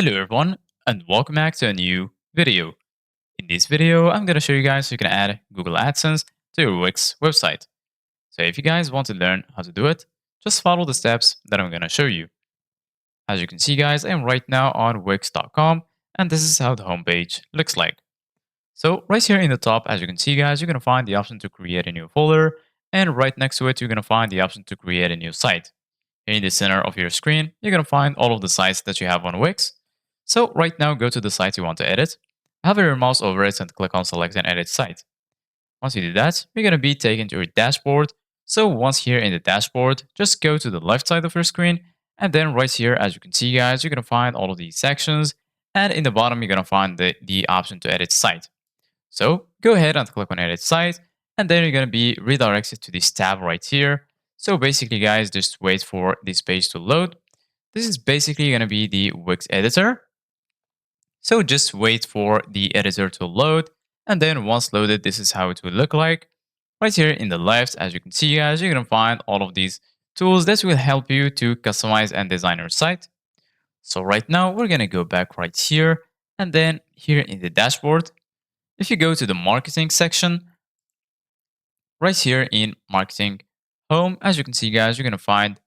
Hello everyone and welcome back to a new video. In this video, I'm going to show you guys how you can add Google AdSense to your Wix website. So if you guys want to learn how to do it, just follow the steps that I'm going to show you. As you can see guys, I'm right now on Wix.com and this is how the homepage looks like. So right here in the top, as you can see guys, you're going to find the option to create a new folder, and right next to it, you're going to find the option to create a new site. In the center of your screen, you're going to find all of the sites that you have on Wix. So right now, go to the site you want to edit, hover your mouse over it and click on select and edit site. Once you do that, you're going to be taken to your dashboard. So once here in the dashboard, just go to the left side of your screen, and then right here, as you can see guys, you're going to find all of these sections, and in the bottom, you're going to find the option to edit site. So go ahead and click on edit site, and then you're going to be redirected to this tab right here. So basically guys, just wait for this page to load. This is basically going to be the Wix editor. So just wait for the editor to load, and then once loaded, this is how it will look like. Right here in the left, as you can see guys, you're going to find all of these tools that will help you to customize and design your site. So right now we're going to go back right here, and then here in the dashboard, if you go to the marketing section, right here in marketing home, as you can see guys, you're going to find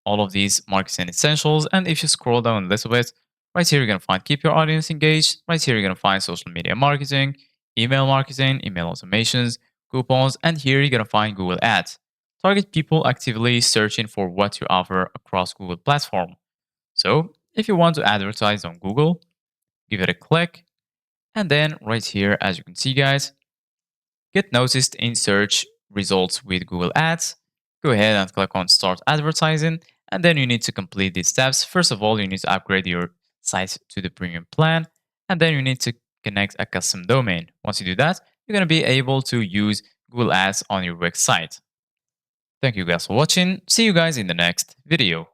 all of these marketing essentials. And if you scroll down a little bit, right here, you're going to find keep your audience engaged. Right here, you're going to find social media marketing, email automations, coupons. And here you're going to find Google Ads. Target people actively searching for what you offer across Google platform. So if you want to advertise on Google, give it a click. And then right here, as you can see guys, get noticed in search results with Google Ads. Go ahead and click on Start Advertising, and then you need to complete these steps. First of all, you need to upgrade your site to the premium plan, and then you need to connect a custom domain. Once you do that, you're going to be able to use Google Ads on your Wix site. Thank you guys for watching. See you guys in the next video.